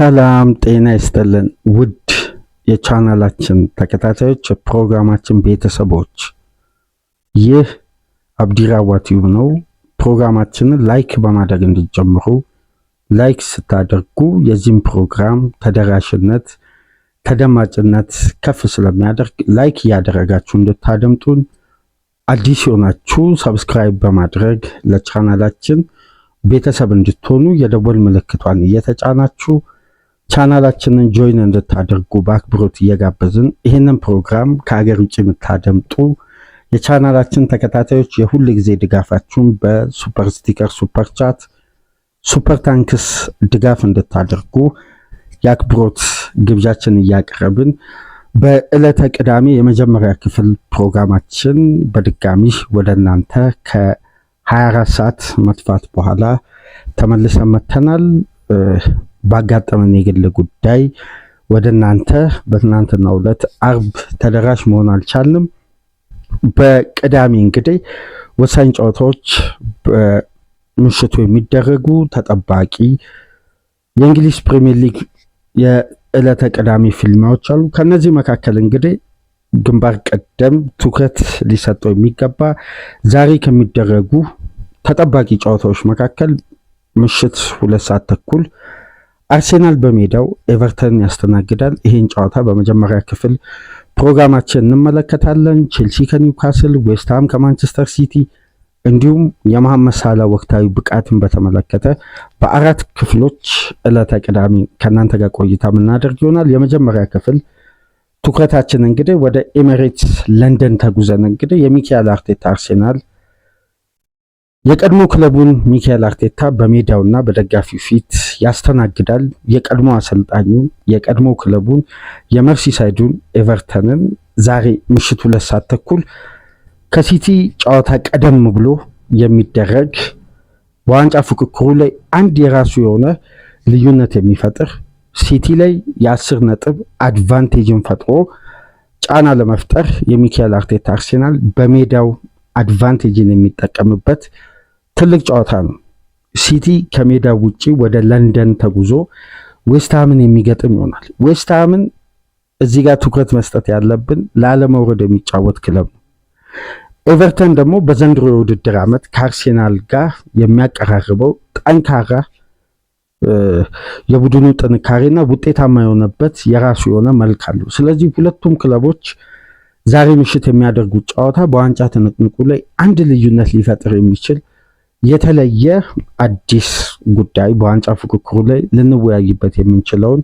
ሰላም ጤና ይስጥልን ውድ የቻናላችን ተከታታዮች ፕሮግራማችን ቤተሰቦች፣ ይህ አብዲራዋ ቲዩብ ነው። ፕሮግራማችንን ላይክ በማድረግ እንዲጀምሩ፣ ላይክ ስታደርጉ የዚህም ፕሮግራም ተደራሽነት ተደማጭነት ከፍ ስለሚያደርግ ላይክ እያደረጋችሁ እንድታደምጡን፣ አዲስ የሆናችሁ ሰብስክራይብ በማድረግ ለቻናላችን ቤተሰብ እንድትሆኑ የደወል ምልክቷን እየተጫናችሁ ቻናላችንን ጆይን እንድታደርጉ በአክብሮት እየጋበዝን ይህንን ፕሮግራም ከሀገር ውጭ የምታደምጡ የቻናላችን ተከታታዮች የሁል ጊዜ ድጋፋችሁን በሱፐር ስቲከር፣ ሱፐር ቻት፣ ሱፐር ታንክስ ድጋፍ እንድታደርጉ የአክብሮት ግብዣችን እያቀረብን በዕለተ ቅዳሜ የመጀመሪያ ክፍል ፕሮግራማችን በድጋሚ ወደ እናንተ ከ24 ሰዓት መጥፋት በኋላ ተመልሰን መጥተናል። ባጋጠመን የግል ጉዳይ ወደ እናንተ በትናንትናው ዕለት አርብ ተደራሽ መሆን አልቻልንም። በቅዳሜ እንግዲህ ወሳኝ ጨዋታዎች በምሽቱ የሚደረጉ ተጠባቂ የእንግሊዝ ፕሪሚየር ሊግ የዕለተ ቅዳሜ ፊልማዎች አሉ። ከነዚህ መካከል እንግዲህ ግንባር ቀደም ትኩረት ሊሰጠው የሚገባ ዛሬ ከሚደረጉ ተጠባቂ ጨዋታዎች መካከል ምሽት 2 ሰዓት ተኩል አርሴናል በሜዳው ኤቨርተን ያስተናግዳል። ይህን ጨዋታ በመጀመሪያ ክፍል ፕሮግራማችን እንመለከታለን። ቼልሲ ከኒውካስል፣ ዌስትሃም ከማንቸስተር ሲቲ እንዲሁም የመሐመድ ሳላ ወቅታዊ ብቃትን በተመለከተ በአራት ክፍሎች ዕለተ ቅዳሜ ከእናንተ ጋር ቆይታ የምናደርግ ይሆናል። የመጀመሪያ ክፍል ትኩረታችን እንግዲህ ወደ ኤሚሬትስ ለንደን ተጉዘን እንግዲህ የሚካኤል አርቴታ አርሴናል የቀድሞ ክለቡን ሚካኤል አርቴታ በሜዳውና በደጋፊው ፊት ያስተናግዳል። የቀድሞ አሰልጣኙ የቀድሞ ክለቡን የመርሲሳይዱን ኤቨርተንን ዛሬ ምሽት 2 ሰዓት ተኩል ከሲቲ ጨዋታ ቀደም ብሎ የሚደረግ በዋንጫ ፉክክሩ ላይ አንድ የራሱ የሆነ ልዩነት የሚፈጥር ሲቲ ላይ የ10 ነጥብ አድቫንቴጅን ፈጥሮ ጫና ለመፍጠር የሚካኤል አርቴታ አርሴናል በሜዳው አድቫንቴጅን የሚጠቀምበት ትልቅ ጨዋታ ነው። ሲቲ ከሜዳው ውጪ ወደ ለንደን ተጉዞ ዌስትሃምን የሚገጥም ይሆናል። ዌስትሃምን እዚህ ጋር ትኩረት መስጠት ያለብን ላለመውረድ የሚጫወት ክለብ ነው። ኤቨርተን ደግሞ በዘንድሮ የውድድር ዓመት ከአርሴናል ጋር የሚያቀራርበው ጠንካራ የቡድኑ ጥንካሬና ውጤታማ የሆነበት የራሱ የሆነ መልክ አለው። ስለዚህ ሁለቱም ክለቦች ዛሬ ምሽት የሚያደርጉት ጨዋታ በዋንጫ ትንቅንቁ ላይ አንድ ልዩነት ሊፈጥር የሚችል የተለየ አዲስ ጉዳይ በዋንጫ ፉክክሩ ላይ ልንወያይበት የምንችለውን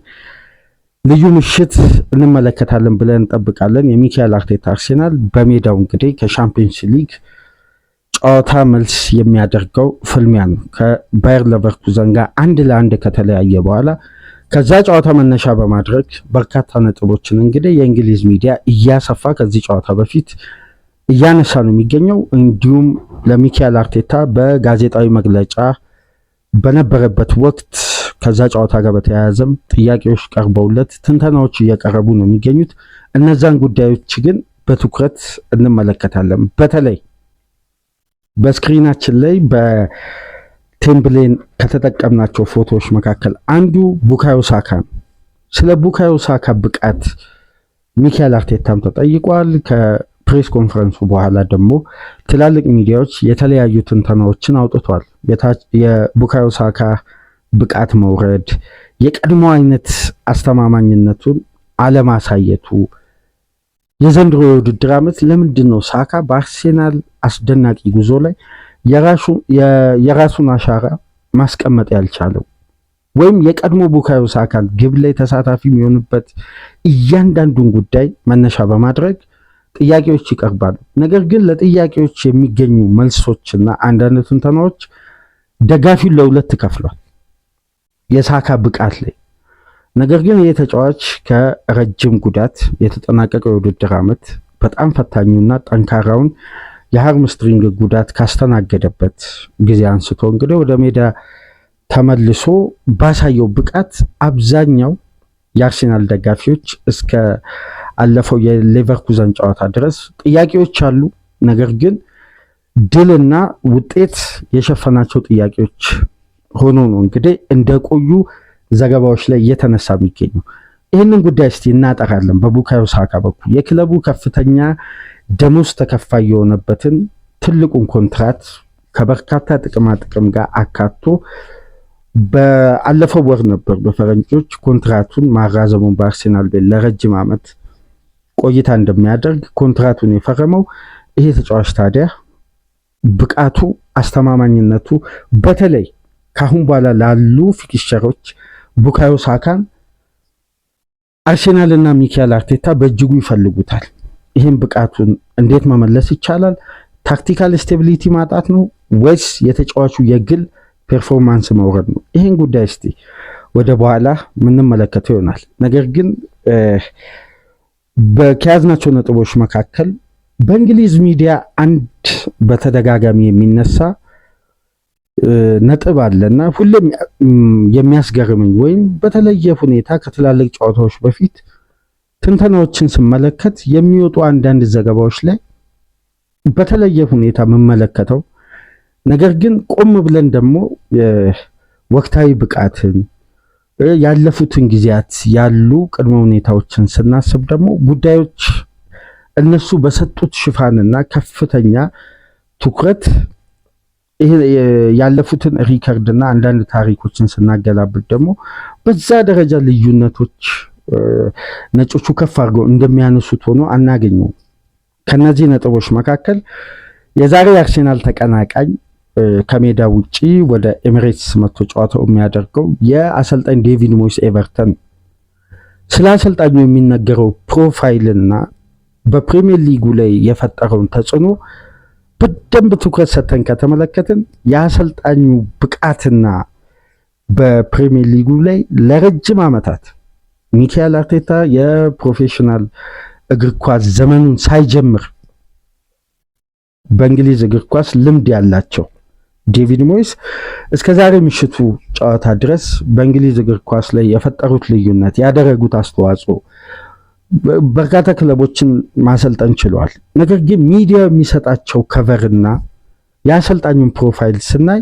ልዩ ምሽት እንመለከታለን ብለን እንጠብቃለን። የሚካኤል አርቴታ አርሴናል በሜዳው እንግዲህ ከሻምፒዮንስ ሊግ ጨዋታ መልስ የሚያደርገው ፍልሚያ ነው። ከባየር ሌቨርኩዘን ጋር 1-1 ከተለያየ በኋላ ከዛ ጨዋታ መነሻ በማድረግ በርካታ ነጥቦችን እንግዲህ የእንግሊዝ ሚዲያ እያሰፋ ከዚህ ጨዋታ በፊት እያነሳ ነው የሚገኘው። እንዲሁም ለሚካኤል አርቴታ በጋዜጣዊ መግለጫ በነበረበት ወቅት ከዛ ጨዋታ ጋር በተያያዘም ጥያቄዎች ቀርበውለት ትንተናዎች እየቀረቡ ነው የሚገኙት። እነዛን ጉዳዮች ግን በትኩረት እንመለከታለን። በተለይ በስክሪናችን ላይ በቴምብሌን ከተጠቀምናቸው ፎቶዎች መካከል አንዱ ቡካዮ ሳካ ነው። ስለ ቡካዮ ሳካ ብቃት ሚካኤል አርቴታም ተጠይቋል። ከፕሬስ ኮንፈረንሱ በኋላ ደግሞ ትላልቅ ሚዲያዎች የተለያዩ ትንተናዎችን አውጥቷል። የቡካዮ ሳካ ብቃት መውረድ፣ የቀድሞ አይነት አስተማማኝነቱን አለማሳየቱ፣ የዘንድሮ የውድድር ዓመት ለምንድን ነው ሳካ በአርሴናል አስደናቂ ጉዞ ላይ የራሱን አሻራ ማስቀመጥ ያልቻለው? ወይም የቀድሞ ቡካዮ ሳካን ግብ ላይ ተሳታፊ የሚሆንበት እያንዳንዱን ጉዳይ መነሻ በማድረግ ጥያቄዎች ይቀርባሉ። ነገር ግን ለጥያቄዎች የሚገኙ መልሶችና አንዳንድ ትንተናዎች ደጋፊውን ለሁለት ከፍሏል የሳካ ብቃት ላይ። ነገር ግን ይህ ተጫዋች ከረጅም ጉዳት የተጠናቀቀው የውድድር ዓመት በጣም ፈታኙና ጠንካራውን የሃርምስትሪንግ ጉዳት ካስተናገደበት ጊዜ አንስቶ እንግዲህ ወደ ሜዳ ተመልሶ ባሳየው ብቃት አብዛኛው የአርሴናል ደጋፊዎች እስከ አለፈው የሌቨርኩዘን ጨዋታ ድረስ ጥያቄዎች አሉ። ነገር ግን ድልና ውጤት የሸፈናቸው ጥያቄዎች ሆኖ ነው እንግዲህ እንደቆዩ ዘገባዎች ላይ እየተነሳ የሚገኘው። ይህንን ጉዳይ እስቲ እናጠራለን። በቡካዮ ሳካ በኩል የክለቡ ከፍተኛ ደሞዝ ተከፋይ የሆነበትን ትልቁን ኮንትራት ከበርካታ ጥቅማ ጥቅም ጋር አካቶ በአለፈው ወር ነበር በፈረንጆች ኮንትራቱን ማራዘሙን በአርሴናል ቤት ለረጅም ዓመት ቆይታ እንደሚያደርግ ኮንትራቱን የፈረመው። ይሄ ተጫዋች ታዲያ ብቃቱ፣ አስተማማኝነቱ በተለይ ካሁን በኋላ ላሉ ፊክስቸሮች ቡካዮ ሳካን አርሴናልና ሚካኤል አርቴታ በእጅጉ ይፈልጉታል። ይህም ብቃቱን እንዴት መመለስ ይቻላል? ታክቲካል ስቴቢሊቲ ማጣት ነው ወይስ የተጫዋቹ የግል ፐርፎርማንስ መውረድ ነው? ይህን ጉዳይ እስቲ ወደ በኋላ የምንመለከተው ይሆናል። ነገር ግን ከያዝናቸው ነጥቦች መካከል በእንግሊዝ ሚዲያ አንድ በተደጋጋሚ የሚነሳ ነጥብ አለና ሁሌም የሚያስገርመኝ ወይም በተለየ ሁኔታ ከትላልቅ ጨዋታዎች በፊት ትንተናዎችን ስመለከት የሚወጡ አንዳንድ ዘገባዎች ላይ በተለየ ሁኔታ የምመለከተው ነገር ግን ቆም ብለን ደግሞ ወቅታዊ ብቃትን ያለፉትን ጊዜያት ያሉ ቅድመ ሁኔታዎችን ስናስብ ደግሞ ጉዳዮች እነሱ በሰጡት ሽፋንና ከፍተኛ ትኩረት ያለፉትን ሪከርድና አንዳንድ ታሪኮችን ስናገላብጥ ደግሞ በዛ ደረጃ ልዩነቶች ነጮቹ ከፍ አድርገው እንደሚያነሱት ሆኖ አናገኘውም። ከነዚህ ነጥቦች መካከል የዛሬ አርሴናል ተቀናቃኝ ከሜዳ ውጪ ወደ ኤሚሬትስ መጥቶ ጨዋታው የሚያደርገው የአሰልጣኝ ዴቪድ ሞይስ ኤቨርተን። ስለ አሰልጣኙ የሚነገረው ፕሮፋይልና በፕሪሚየር ሊጉ ላይ የፈጠረውን ተጽዕኖ በደንብ ትኩረት ሰጥተን ከተመለከትን የአሰልጣኙ ብቃትና በፕሪሚየር ሊጉ ላይ ለረጅም ዓመታት ሚካኤል አርቴታ የፕሮፌሽናል እግር ኳስ ዘመኑን ሳይጀምር በእንግሊዝ እግር ኳስ ልምድ ያላቸው ዴቪድ ሞይስ እስከ ዛሬ ምሽቱ ጨዋታ ድረስ በእንግሊዝ እግር ኳስ ላይ የፈጠሩት ልዩነት ያደረጉት አስተዋጽኦ በርካታ ክለቦችን ማሰልጠን ችለዋል። ነገር ግን ሚዲያው የሚሰጣቸው ከቨርና የአሰልጣኙን ፕሮፋይል ስናይ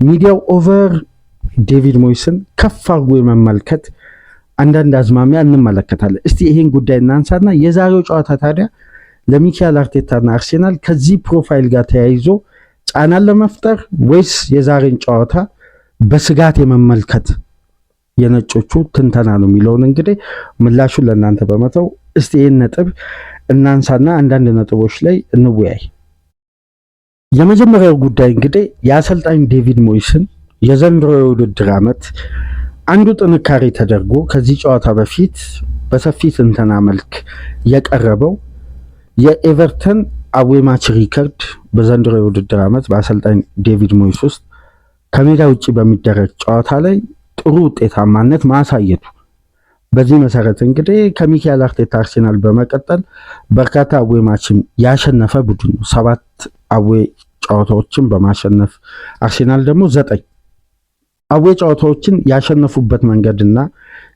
ሚዲያው ኦቨር ዴቪድ ሞይስን ከፍ አድርጎ የመመልከት አንዳንድ አዝማሚያ እንመለከታለን። እስቲ ይሄን ጉዳይ እናንሳና የዛሬው ጨዋታ ታዲያ ለሚካኤል አርቴታና አርሴናል ከዚህ ፕሮፋይል ጋር ተያይዞ ጫናን ለመፍጠር ወይስ የዛሬን ጨዋታ በስጋት የመመልከት የነጮቹ ትንተና ነው የሚለውን እንግዲህ ምላሹን ለእናንተ በመተው እስቲ ይህን ነጥብ እናንሳና አንዳንድ ነጥቦች ላይ እንወያይ። የመጀመሪያው ጉዳይ እንግዲህ የአሰልጣኝ ዴቪድ ሞይስን የዘንድሮ የውድድር ዓመት አንዱ ጥንካሬ ተደርጎ ከዚህ ጨዋታ በፊት በሰፊ ትንተና መልክ የቀረበው የኤቨርተን አዌይ ማች ሪከርድ በዘንድሮ የውድድር ዓመት በአሰልጣኝ ዴቪድ ሞይስ ውስጥ ከሜዳ ውጭ በሚደረግ ጨዋታ ላይ ጥሩ ውጤታማነት ማሳየቱ። በዚህ መሰረት እንግዲህ ከሚካኤል አርቴታ አርሴናል በመቀጠል በርካታ አዌይ ማችን ያሸነፈ ቡድን ነው። 7 አዌይ ጨዋታዎችን በማሸነፍ አርሴናል ደግሞ 9 አዌይ ጨዋታዎችን ያሸነፉበት መንገድና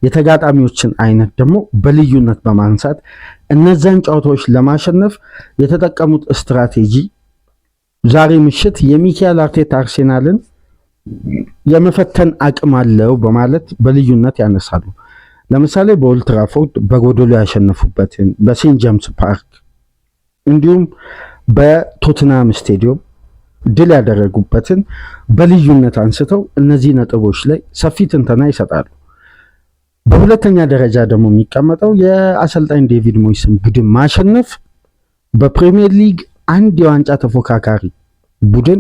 የተጋጣሚዎችን አይነት ደግሞ በልዩነት በማንሳት እነዛን ጨዋታዎች ለማሸነፍ የተጠቀሙት ስትራቴጂ ዛሬ ምሽት የሚካኤል አርቴታ አርሴናልን የመፈተን አቅም አለው በማለት በልዩነት ያነሳሉ። ለምሳሌ በኦልድ ትራፎርድ በጎዶሎ ያሸነፉበትን፣ በሴንት ጄምስ ፓርክ እንዲሁም በቶትናም ስቴዲየም ድል ያደረጉበትን በልዩነት አንስተው እነዚህ ነጥቦች ላይ ሰፊ ትንተና ይሰጣሉ። በሁለተኛ ደረጃ ደግሞ የሚቀመጠው የአሰልጣኝ ዴቪድ ሞይስን ቡድን ማሸነፍ በፕሪሚየር ሊግ አንድ የዋንጫ ተፎካካሪ ቡድን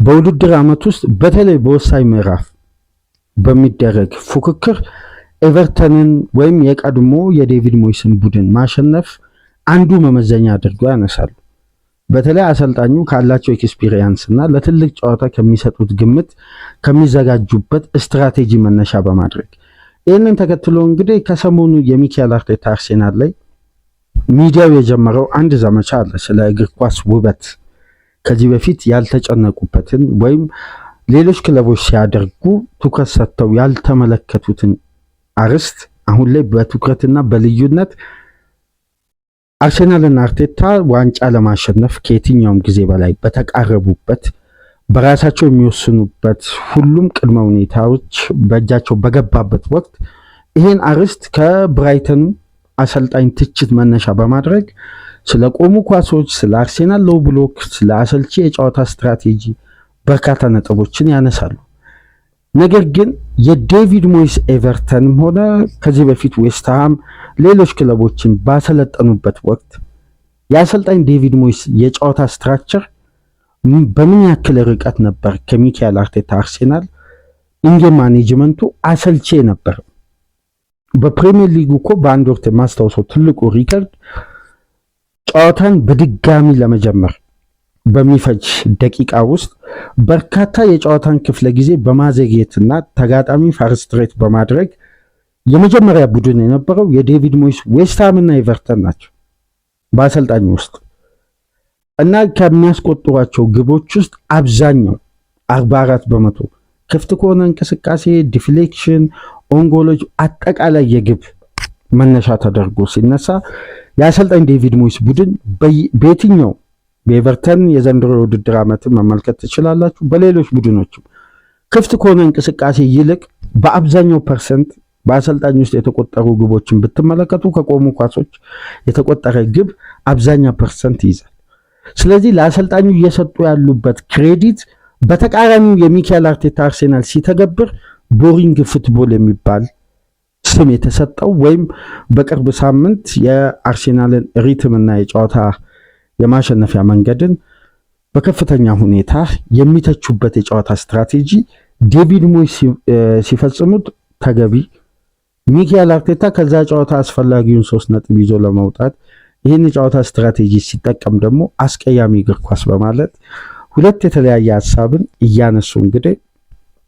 በውድድር ዓመት ውስጥ በተለይ በወሳኝ ምዕራፍ በሚደረግ ፉክክር ኤቨርተንን ወይም የቀድሞ የዴቪድ ሞይስን ቡድን ማሸነፍ አንዱ መመዘኛ አድርገው ያነሳሉ። በተለይ አሰልጣኙ ካላቸው ኤክስፒሪየንስ እና ለትልቅ ጨዋታ ከሚሰጡት ግምት ከሚዘጋጁበት ስትራቴጂ መነሻ በማድረግ ይህንን ተከትሎ እንግዲህ ከሰሞኑ የሚካኤል አርቴታ አርሴናል ላይ ሚዲያው የጀመረው አንድ ዘመቻ አለ። ስለ እግር ኳስ ውበት ከዚህ በፊት ያልተጨነቁበትን ወይም ሌሎች ክለቦች ሲያደርጉ ትኩረት ሰጥተው ያልተመለከቱትን አርስት አሁን ላይ በትኩረትና በልዩነት አርሴናልና አርቴታ ዋንጫ ለማሸነፍ ከየትኛውም ጊዜ በላይ በተቃረቡበት በራሳቸው የሚወስኑበት ሁሉም ቅድመ ሁኔታዎች በእጃቸው በገባበት ወቅት ይህን አርዕስት ከብራይተኑ አሰልጣኝ ትችት መነሻ በማድረግ ስለ ቆሙ ኳሶች፣ ስለ አርሴናል ሎው ብሎክ፣ ስለ አሰልቺ የጨዋታ ስትራቴጂ በርካታ ነጥቦችን ያነሳሉ። ነገር ግን የዴቪድ ሞይስ ኤቨርተንም ሆነ ከዚህ በፊት ዌስትሃም ሌሎች ክለቦችን ባሰለጠኑበት ወቅት የአሰልጣኝ ዴቪድ ሞይስ የጨዋታ ስትራክቸር በምን ያክል ርቀት ነበር ከሚካኤል አርቴታ አርሴናል ኢንጌም ማኔጅመንቱ አሰልቺ ነበር። በፕሪሚየር ሊጉ እኮ በአንድ ወቅት የማስታውሰው ትልቁ ሪከርድ ጨዋታን በድጋሚ ለመጀመር በሚፈጅ ደቂቃ ውስጥ በርካታ የጨዋታን ክፍለ ጊዜ በማዘግየትና ተጋጣሚ ፈርስትሬት በማድረግ የመጀመሪያ ቡድን የነበረው የዴቪድ ሞይስ ዌስትሃምና ኤቨርተን ናቸው በአሰልጣኝ ውስጥ እና ከሚያስቆጥሯቸው ግቦች ውስጥ አብዛኛው 44% ክፍት ከሆነ እንቅስቃሴ፣ ዲፍሌክሽን፣ ኦንጎሎች አጠቃላይ የግብ መነሻ ተደርጎ ሲነሳ የአሰልጣኝ ዴቪድ ሞይስ ቡድን በየትኛው በኤቨርተን የዘንድሮ የውድድር ዓመትን መመልከት ትችላላችሁ። በሌሎች ቡድኖችም ክፍት ከሆነ እንቅስቃሴ ይልቅ በአብዛኛው ፐርሰንት በአሰልጣኝ ውስጥ የተቆጠሩ ግቦችን ብትመለከቱ ከቆሙ ኳሶች የተቆጠረ ግብ አብዛኛው ፐርሰንት ይይዛል። ስለዚህ ለአሰልጣኙ እየሰጡ ያሉበት ክሬዲት በተቃራኒው የሚካኤል አርቴታ አርሴናል ሲተገብር ቦሪንግ ፉትቦል የሚባል ስም የተሰጠው ወይም በቅርብ ሳምንት የአርሴናልን ሪትምና የጨዋታ የማሸነፊያ መንገድን በከፍተኛ ሁኔታ የሚተቹበት የጨዋታ ስትራቴጂ ዴቪድ ሞይስ ሲፈጽሙት ተገቢ፣ ሚካኤል አርቴታ ከዛ ጨዋታ አስፈላጊውን 3 ነጥብ ይዞ ለመውጣት ይህን የጨዋታ ስትራቴጂ ሲጠቀም ደግሞ አስቀያሚ እግር ኳስ በማለት ሁለት የተለያየ ሀሳብን እያነሱ እንግዲህ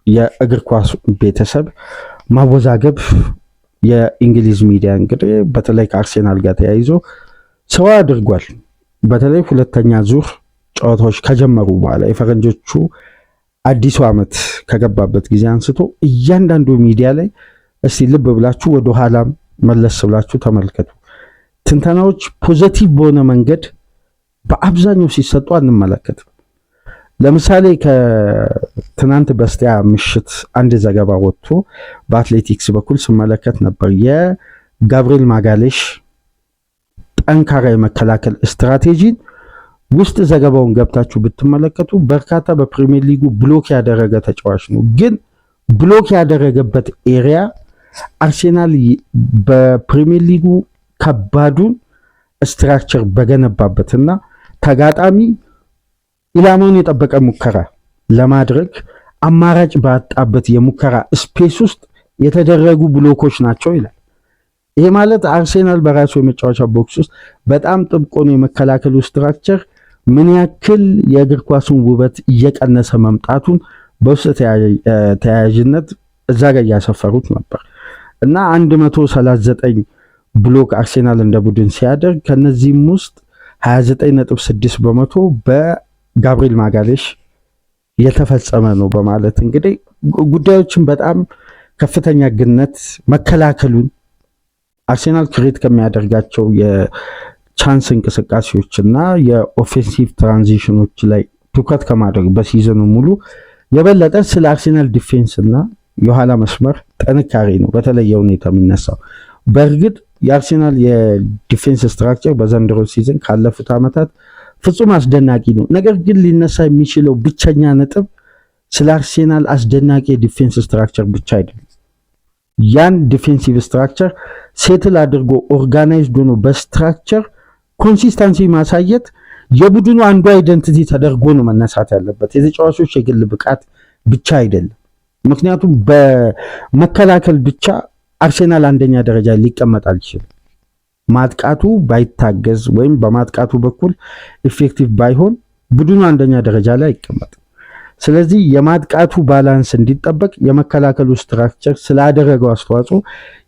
የእግር ኳስ ቤተሰብ ማወዛገብ የእንግሊዝ ሚዲያ እንግዲህ በተለይ ከአርሴናል ጋር ተያይዞ ሰው አድርጓል። በተለይ ሁለተኛ ዙር ጨዋታዎች ከጀመሩ በኋላ የፈረንጆቹ አዲሱ ዓመት ከገባበት ጊዜ አንስቶ እያንዳንዱ ሚዲያ ላይ እስቲ ልብ ብላችሁ ወደ ኋላም መለስ ብላችሁ ተመልከቱ። ትንተናዎች ፖዚቲቭ በሆነ መንገድ በአብዛኛው ሲሰጡ አንመለከትም። ለምሳሌ ከትናንት በስቲያ ምሽት አንድ ዘገባ ወጥቶ በአትሌቲክስ በኩል ስመለከት ነበር። የጋብሪኤል ማጋሌሽ ጠንካራ የመከላከል ስትራቴጂን ውስጥ ዘገባውን ገብታችሁ ብትመለከቱ በርካታ በፕሪሚየር ሊጉ ብሎክ ያደረገ ተጫዋች ነው። ግን ብሎክ ያደረገበት ኤሪያ አርሴናል በፕሪሚየር ሊጉ ከባዱን ስትራክቸር በገነባበትና ተጋጣሚ ኢላማውን የጠበቀ ሙከራ ለማድረግ አማራጭ ባጣበት የሙከራ ስፔስ ውስጥ የተደረጉ ብሎኮች ናቸው ይላል። ይሄ ማለት አርሴናል በራሱ የመጫወቻ ቦክስ ውስጥ በጣም ጥብቅ ሆኖ የመከላከሉ ስትራክቸር ምን ያክል የእግር ኳሱን ውበት እየቀነሰ መምጣቱን በውስጥ ተያያዥነት እዛ ጋር እያሰፈሩት ነበር እና 139 ብሎክ አርሴናል እንደ ቡድን ሲያደርግ ከነዚህም ውስጥ 29.6% በጋብሪኤል ማጋሌሽ የተፈጸመ ነው በማለት እንግዲህ ጉዳዮችን በጣም ከፍተኛ ግነት መከላከሉን አርሴናል ክሬት ከሚያደርጋቸው የቻንስ እንቅስቃሴዎች እና የኦፌንሲቭ ትራንዚሽኖች ላይ ትኩረት ከማድረግ በሲዝኑ ሙሉ የበለጠ ስለ አርሴናል ዲፌንስ እና የኋላ መስመር ጥንካሬ ነው በተለየ ሁኔታ የሚነሳው። በእርግጥ የአርሴናል የዲፌንስ ስትራክቸር በዘንድሮ ሲዝን ካለፉት ዓመታት ፍጹም አስደናቂ ነው። ነገር ግን ሊነሳ የሚችለው ብቸኛ ነጥብ ስለ አርሴናል አስደናቂ የዲፌንስ ስትራክቸር ብቻ አይደለም። ያን ዲፌንሲቭ ስትራክቸር ሴትል አድርጎ ኦርጋናይዝድ ሆኖ በስትራክቸር ኮንሲስተንሲ ማሳየት የቡድኑ አንዱ አይደንቲቲ ተደርጎ ነው መነሳት ያለበት። የተጫዋቾች የግል ብቃት ብቻ አይደለም። ምክንያቱም በመከላከል ብቻ አርሴናል አንደኛ ደረጃ ሊቀመጥ አልችልም። ማጥቃቱ ባይታገዝ ወይም በማጥቃቱ በኩል ኢፌክቲቭ ባይሆን ቡድኑ አንደኛ ደረጃ ላይ አይቀመጥም። ስለዚህ የማጥቃቱ ባላንስ እንዲጠበቅ የመከላከሉ ስትራክቸር ስላደረገው አስተዋጽኦ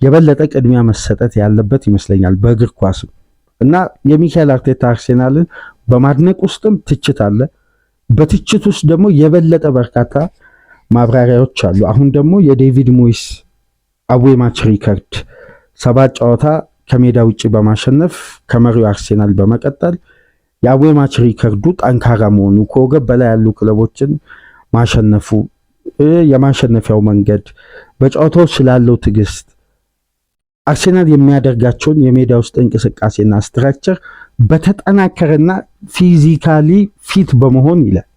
የበለጠ ቅድሚያ መሰጠት ያለበት ይመስለኛል በእግር ኳስ እና የሚካኤል አርቴታ አርሴናልን በማድነቅ ውስጥም ትችት አለ። በትችት ውስጥ ደግሞ የበለጠ በርካታ ማብራሪያዎች አሉ። አሁን ደግሞ የዴቪድ ሞይስ አዌይ ማች ሪከርድ 7 ጨዋታ ከሜዳ ውጭ በማሸነፍ ከመሪው አርሴናል በመቀጠል የአዌይ ማች ሪከርዱ ጠንካራ መሆኑ ከወገብ በላይ ያሉ ክለቦችን ማሸነፉ፣ የማሸነፊያው መንገድ፣ በጨዋታው ስላለው ትዕግስት፣ አርሴናል የሚያደርጋቸውን የሜዳ ውስጥ እንቅስቃሴና ስትራክቸር በተጠናከረና ፊዚካሊ ፊት በመሆን ይላል።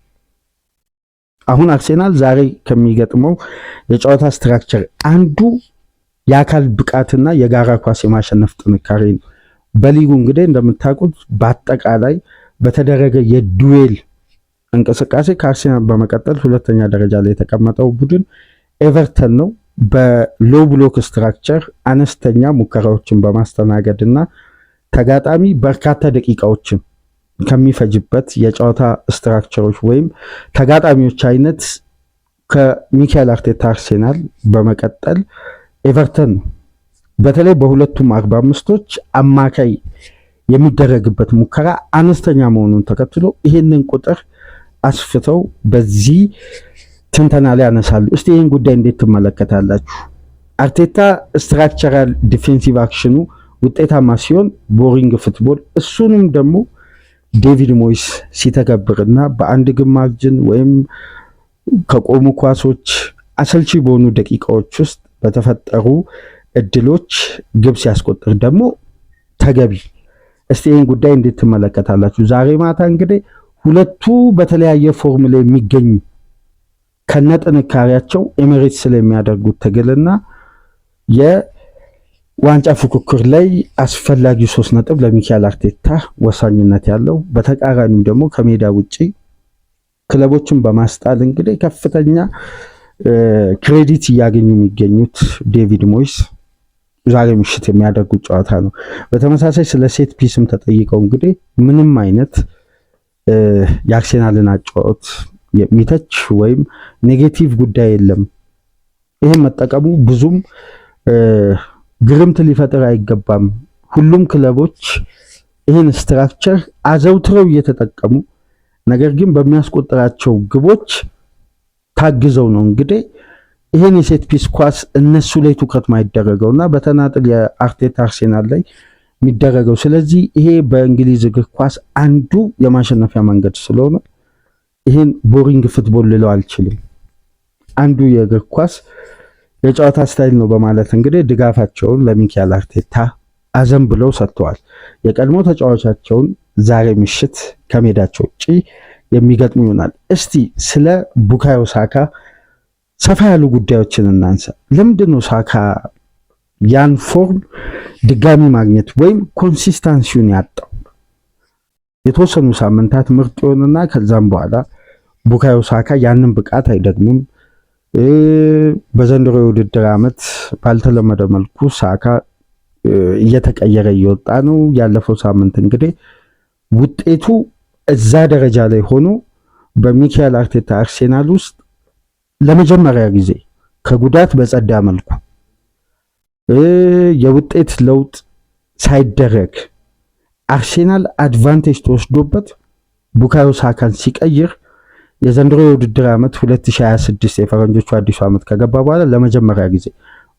አሁን አርሴናል ዛሬ ከሚገጥመው የጨዋታ ስትራክቸር አንዱ የአካል ብቃትና የጋራ ኳስ የማሸነፍ ጥንካሬ ነው። በሊጉ እንግዲህ እንደምታውቁት በአጠቃላይ በተደረገ የዱዌል እንቅስቃሴ ከአርሴናል በመቀጠል ሁለተኛ ደረጃ ላይ የተቀመጠው ቡድን ኤቨርተን ነው። በሎ ብሎክ ስትራክቸር አነስተኛ ሙከራዎችን በማስተናገድ እና ተጋጣሚ በርካታ ደቂቃዎችን ከሚፈጅበት የጨዋታ ስትራክቸሮች ወይም ተጋጣሚዎች አይነት ከሚካኤል አርቴታ አርሴናል በመቀጠል ኤቨርተን ነው። በተለይ በሁለቱም 45ቶች አማካይ የሚደረግበት ሙከራ አነስተኛ መሆኑን ተከትሎ ይህንን ቁጥር አስፍተው በዚህ ትንተና ላይ ያነሳሉ። እስቲ ይህን ጉዳይ እንዴት ትመለከታላችሁ? አርቴታ ስትራክቸራል ዲፌንሲቭ አክሽኑ ውጤታማ ሲሆን ቦሪንግ ፉትቦል እሱንም ደግሞ ዴቪድ ሞይስ ሲተገብርና በአንድ ግብ ማርጅን ወይም ከቆሙ ኳሶች አሰልቺ በሆኑ ደቂቃዎች ውስጥ በተፈጠሩ እድሎች ግብ ሲያስቆጥር ደግሞ ተገቢ። እስቲ ይህን ጉዳይ እንዴት ትመለከታላችሁ? ዛሬ ማታ እንግዲህ ሁለቱ በተለያየ ፎርም ላይ የሚገኙ ከነጥንካሬያቸው ኤሚሬትስ ላይ የሚያደርጉት ትግልና የዋንጫ ፉክክር ላይ አስፈላጊው 3 ነጥብ ለሚካኤል አርቴታ ወሳኝነት ያለው፣ በተቃራኒው ደግሞ ከሜዳ ውጪ ክለቦችን በማስጣል እንግዲህ ከፍተኛ ክሬዲት እያገኙ የሚገኙት ዴቪድ ሞይስ ዛሬ ምሽት የሚያደርጉት ጨዋታ ነው። በተመሳሳይ ስለ ሴት ፒስም ተጠይቀው እንግዲህ ምንም አይነት የአርሴናልን አጫወት የሚተች ወይም ኔጌቲቭ ጉዳይ የለም። ይህም መጠቀሙ ብዙም ግርምት ሊፈጥር አይገባም። ሁሉም ክለቦች ይህን ስትራክቸር አዘውትረው እየተጠቀሙ ነገር ግን በሚያስቆጥራቸው ግቦች ታግዘው ነው እንግዲህ ይህን የሴት ፒስ ኳስ እነሱ ላይ ትኩረት ማይደረገው እና በተናጥል የአርቴታ አርሴናል ላይ የሚደረገው። ስለዚህ ይሄ በእንግሊዝ እግር ኳስ አንዱ የማሸነፊያ መንገድ ስለሆነ ይህን ቦሪንግ ፉትቦል ልለው አልችልም፣ አንዱ የእግር ኳስ የጨዋታ ስታይል ነው በማለት እንግዲህ ድጋፋቸውን ለሚካኤል አርቴታ አዘን ብለው ሰጥተዋል። የቀድሞ ተጫዋቻቸውን ዛሬ ምሽት ከሜዳቸው ውጪ የሚገጥሙ ይሆናል። እስቲ ስለ ቡካዮ ሳካ ሰፋ ያሉ ጉዳዮችን እናንሳ። ለምንድን ነው ሳካ ያን ፎርም ድጋሚ ማግኘት ወይም ኮንሲስታንሲውን ያጣው? የተወሰኑ ሳምንታት ምርጥ ይሆንና ከዛም በኋላ ቡካዮ ሳካ ያንን ብቃት አይደግምም። በዘንድሮ የውድድር ዓመት ባልተለመደ መልኩ ሳካ እየተቀየረ እየወጣ ነው። ያለፈው ሳምንት እንግዲህ ውጤቱ እዛ ደረጃ ላይ ሆኖ በሚካኤል አርቴታ አርሴናል ውስጥ ለመጀመሪያ ጊዜ ከጉዳት በጸዳ መልኩ የውጤት ለውጥ ሳይደረግ አርሴናል አድቫንቴጅ ተወስዶበት ቡካዮ ሳካን ሲቀይር የዘንድሮ የውድድር ዓመት 2026 የፈረንጆቹ አዲሱ ዓመት ከገባ በኋላ ለመጀመሪያ ጊዜ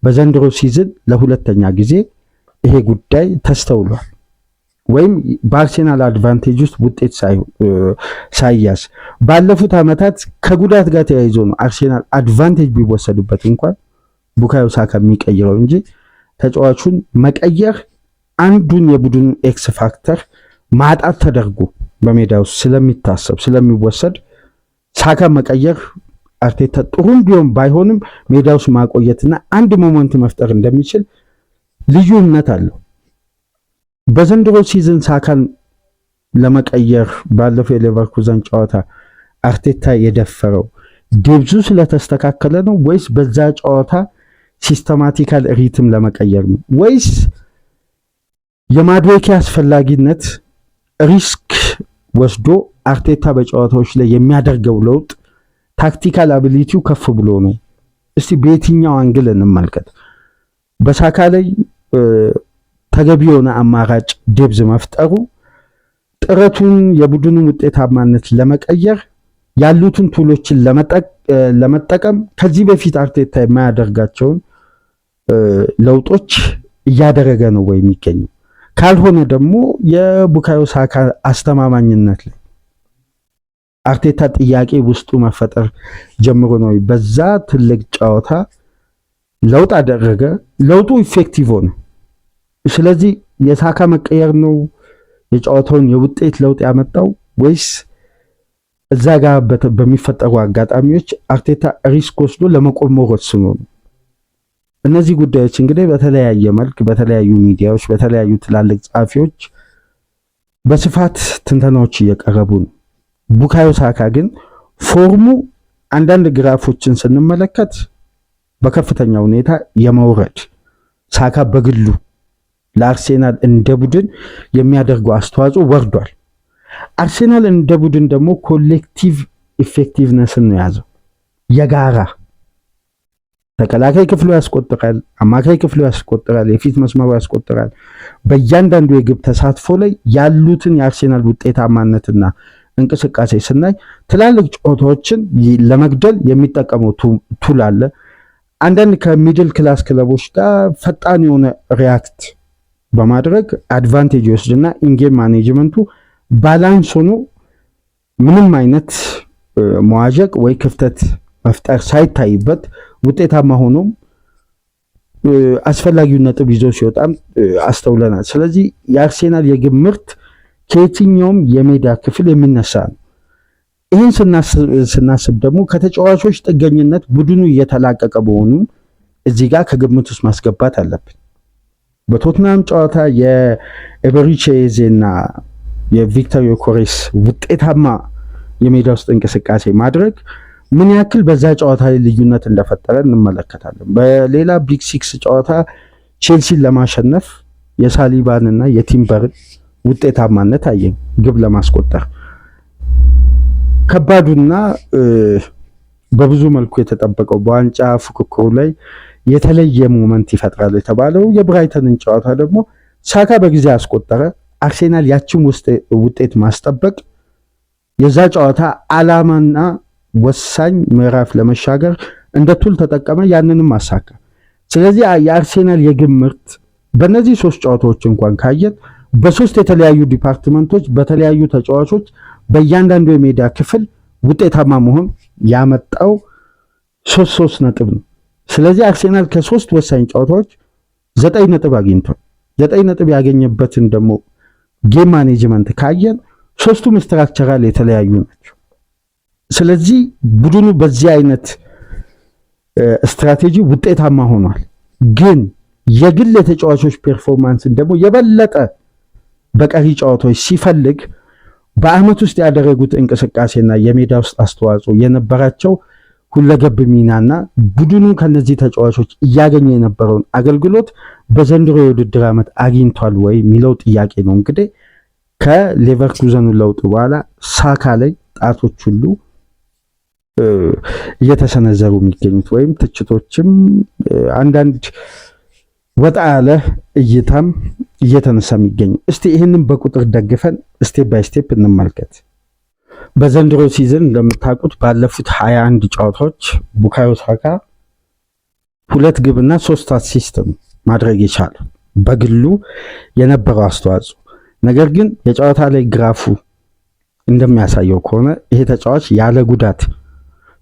በዘንድሮ ሲዝን ለሁለተኛ ጊዜ ይሄ ጉዳይ ተስተውሏል። ወይም በአርሴናል አድቫንቴጅ ውስጥ ውጤት ሳይያዝ ባለፉት ዓመታት ከጉዳት ጋር ተያይዞ ነው አርሴናል አድቫንቴጅ ቢወሰድበት እንኳን ቡካዮ ሳካ የሚቀይረው እንጂ ተጫዋቹን መቀየር አንዱን የቡድን ኤክስ ፋክተር ማጣት ተደርጎ በሜዳ ውስጥ ስለሚታሰብ ስለሚወሰድ ሳካ መቀየር አርቴታ ጥሩም ቢሆን ባይሆንም ሜዳ ውስጥ ማቆየትና አንድ ሞመንት መፍጠር እንደሚችል ልዩ እምነት አለው። በዘንድሮ ሲዝን ሳካን ለመቀየር ባለፈው የሌቨርኩዘን ጨዋታ አርቴታ የደፈረው ዴብዙ ስለተስተካከለ ነው ወይስ በዛ ጨዋታ ሲስተማቲካል ሪትም ለመቀየር ነው ወይስ የማድዌኬ አስፈላጊነት ሪስክ ወስዶ አርቴታ በጨዋታዎች ላይ የሚያደርገው ለውጥ ታክቲካል አቢሊቲው ከፍ ብሎ ነው? እስቲ በየትኛው አንግል እንመልከት። በሳካ ላይ ተገቢ የሆነ አማራጭ ዴብዝ መፍጠሩ ጥረቱን የቡድኑን ውጤታማነት ለመቀየር ያሉትን ቱሎችን ለመጠቀም ከዚህ በፊት አርቴታ የማያደርጋቸውን ለውጦች እያደረገ ነው ወይ የሚገኘው? ካልሆነ ደግሞ የቡካዮ ሳካ አስተማማኝነት ላይ አርቴታ ጥያቄ ውስጡ መፈጠር ጀምሮ ነው። በዛ ትልቅ ጨዋታ ለውጥ አደረገ። ለውጡ ኢፌክቲቭ ሆነ። ስለዚህ የሳካ መቀየር ነው የጨዋታውን የውጤት ለውጥ ያመጣው ወይስ እዛ ጋር በሚፈጠሩ አጋጣሚዎች አርቴታ ሪስክ ወስዶ ለመቆም ወስኖ ነው? እነዚህ ጉዳዮች እንግዲህ በተለያየ መልክ በተለያዩ ሚዲያዎች በተለያዩ ትላልቅ ጸሐፊዎች በስፋት ትንተናዎች እየቀረቡ ነው። ቡካዮ ሳካ ግን ፎርሙ አንዳንድ ግራፎችን ስንመለከት በከፍተኛ ሁኔታ የመውረድ ሳካ በግሉ ለአርሴናል እንደ ቡድን የሚያደርገው አስተዋጽኦ ወርዷል። አርሴናል እንደ ቡድን ደግሞ ኮሌክቲቭ ኢፌክቲቭነስን ነው ያዘው። የጋራ ተከላካይ ክፍሉ ያስቆጥራል፣ አማካይ ክፍሉ ያስቆጥራል፣ የፊት መስመሩ ያስቆጥራል። በእያንዳንዱ የግብ ተሳትፎ ላይ ያሉትን የአርሴናል ውጤታማነትና እንቅስቃሴ ስናይ ትላልቅ ጨዋታዎችን ለመግደል የሚጠቀመው ቱል አለ። አንዳንድ ከሚድል ክላስ ክለቦች ጋር ፈጣን የሆነ ሪያክት በማድረግ አድቫንቴጅ ይወስድና ኢንጌም ማኔጅመንቱ ባላንስ ሆኖ ምንም አይነት መዋዠቅ ወይ ክፍተት መፍጠር ሳይታይበት ውጤታማ ሆኖ አስፈላጊውን ነጥብ ይዞ ሲወጣም አስተውለናል። ስለዚህ የአርሴናል የግብ ምርት ከየትኛውም የሜዳ ክፍል የሚነሳ ነው። ይህን ስናስብ ደግሞ ከተጫዋቾች ጥገኝነት ቡድኑ እየተላቀቀ መሆኑ እዚህ ጋር ከግምት ውስጥ ማስገባት አለብን። በቶትናም ጨዋታ የኤበሪቼዜና የቪክተር ዮኬሬስ ውጤታማ የሜዳ ውስጥ እንቅስቃሴ ማድረግ ምን ያክል በዛ ጨዋታ ላይ ልዩነት እንደፈጠረ እንመለከታለን። በሌላ ቢግ ሲክስ ጨዋታ ቼልሲን ለማሸነፍ የሳሊባንና የቲምበርን ውጤታማነት አየን። ግብ ለማስቆጠር ከባዱና በብዙ መልኩ የተጠበቀው በዋንጫ ፉክክሩ ላይ የተለየ ሞመንት ይፈጥራል የተባለው የብራይተንን ጨዋታ ደግሞ ሳካ በጊዜ አስቆጠረ። አርሴናል ያችን ውጤት ማስጠበቅ የዛ ጨዋታ ዓላማና ወሳኝ ምዕራፍ ለመሻገር እንደ ቱል ተጠቀመ፣ ያንንም አሳካ። ስለዚህ የአርሴናል የግብ ምርት በእነዚህ ሶስት ጨዋታዎች እንኳን ካየን በሶስት የተለያዩ ዲፓርትመንቶች በተለያዩ ተጫዋቾች በእያንዳንዱ የሜዳ ክፍል ውጤታማ መሆን ያመጣው 3 ነጥብ ነው። ስለዚህ አርሴናል ከሶስት ወሳኝ ጨዋታዎች 9 ነጥብ አግኝቷል። 9 ነጥብ ያገኘበትን ደግሞ ጌም ማኔጅመንት ካየን ሶስቱም ስትራክቸራል የተለያዩ ናቸው። ስለዚህ ቡድኑ በዚህ አይነት ስትራቴጂ ውጤታማ ሆኗል። ግን የግል የተጫዋቾች ፐርፎርማንስን ደግሞ የበለጠ በቀሪ ጨዋታዎች ሲፈልግ በአመት ውስጥ ያደረጉት እንቅስቃሴና የሜዳ ውስጥ አስተዋጽኦ የነበራቸው ሁለገብ ሚናና ቡድኑ ከነዚህ ተጫዋቾች እያገኘ የነበረውን አገልግሎት በዘንድሮ የውድድር ዓመት አግኝቷል ወይ የሚለው ጥያቄ ነው። እንግዲህ ከሌቨርኩዘኑ ለውጥ በኋላ ሳካ ላይ ጣቶች ሁሉ እየተሰነዘሩ የሚገኙት ወይም ትችቶችም አንዳንድ ወጣ ያለ እይታም እየተነሳ የሚገኙ። እስቲ ይህንን በቁጥር ደግፈን ስቴፕ ባይ ስቴፕ እንመልከት። በዘንድሮ ሲዝን እንደምታውቁት ባለፉት 21 ጨዋታዎች ቡካዮ ሳካ 2 ግብና 3 አሲስት ማድረግ የቻለ በግሉ የነበረው አስተዋጽኦ። ነገር ግን የጨዋታ ላይ ግራፉ እንደሚያሳየው ከሆነ ይሄ ተጫዋች ያለ ጉዳት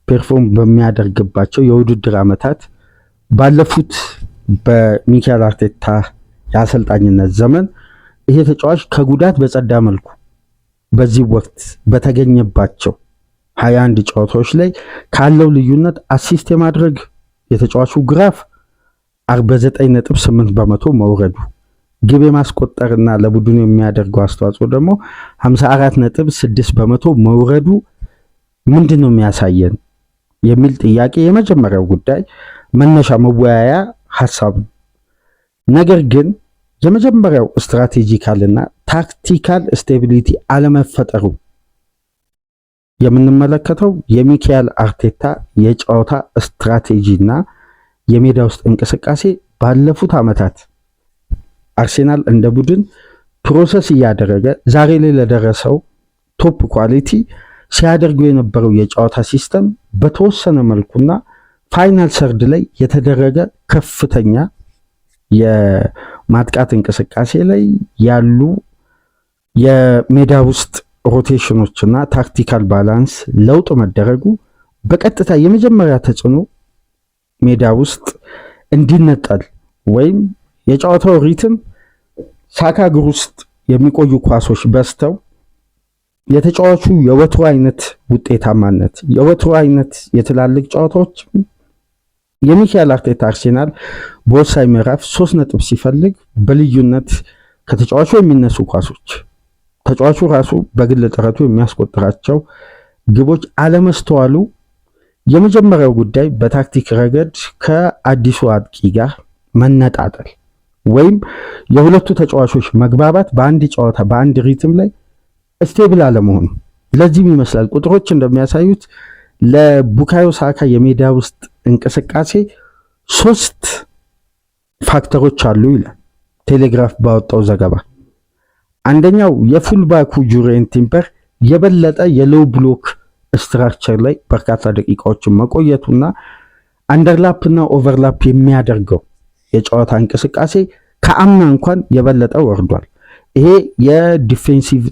ፐርፎርም በሚያደርግባቸው የውድድር ዓመታት ባለፉት በሚካኤል አርቴታ የአሰልጣኝነት ዘመን ይሄ ተጫዋች ከጉዳት በጸዳ መልኩ በዚህ ወቅት በተገኘባቸው 21 ጨዋታዎች ላይ ካለው ልዩነት አሲስት የማድረግ የተጫዋቹ ግራፍ 49.8% መውረዱ፣ ግብ የማስቆጠርና ለቡድኑ የሚያደርገው አስተዋጽኦ ደግሞ 54.6% መውረዱ ምንድን ነው የሚያሳየን የሚል ጥያቄ የመጀመሪያው ጉዳይ መነሻ መወያያ ሐሳብ ነው። ነገር ግን የመጀመሪያው ስትራቴጂካልና ታክቲካል ስቴቢሊቲ አለመፈጠሩ የምንመለከተው የሚካኤል አርቴታ የጨዋታ ስትራቴጂና የሜዳ ውስጥ እንቅስቃሴ ባለፉት ዓመታት አርሴናል እንደ ቡድን ፕሮሰስ እያደረገ ዛሬ ላይ ለደረሰው ቶፕ ኳሊቲ ሲያደርገው የነበረው የጨዋታ ሲስተም በተወሰነ መልኩና ፋይናል ሰርድ ላይ የተደረገ ከፍተኛ የማጥቃት እንቅስቃሴ ላይ ያሉ የሜዳ ውስጥ ሮቴሽኖችና ታክቲካል ባላንስ ለውጥ መደረጉ በቀጥታ የመጀመሪያ ተጽዕኖ ሜዳ ውስጥ እንዲነጠል ወይም የጨዋታው ሪትም ሳካ እግር ውስጥ የሚቆዩ ኳሶች በስተው የተጫዋቹ የወትሮ አይነት ውጤታማነት የወትሮ አይነት የትላልቅ ጨዋታዎች የሚካኤል አርቴታ አርሴናል በወሳኝ ምዕራፍ 3 ነጥብ ሲፈልግ በልዩነት ከተጫዋቹ የሚነሱ ኳሶች ተጫዋቹ ራሱ በግል ጥረቱ የሚያስቆጥራቸው ግቦች አለመስተዋሉ የመጀመሪያው ጉዳይ በታክቲክ ረገድ ከአዲሱ አጥቂ ጋር መነጣጠል ወይም የሁለቱ ተጫዋቾች መግባባት በአንድ ጨዋታ በአንድ ሪትም ላይ ስቴብል አለመሆኑ። ለዚህም ይመስላል ቁጥሮች እንደሚያሳዩት ለቡካዮ ሳካ የሜዳ ውስጥ እንቅስቃሴ 3 ፋክተሮች አሉ ይላል ቴሌግራፍ ባወጣው ዘገባ። አንደኛው የፉልባኩ ጁሪየን ቲምበር የበለጠ የሎው ብሎክ ስትራክቸር ላይ በርካታ ደቂቃዎችን መቆየቱና አንደርላፕና ኦቨርላፕ የሚያደርገው የጨዋታ እንቅስቃሴ ከአምና እንኳን የበለጠ ወርዷል። ይሄ የዲፌንሲቭ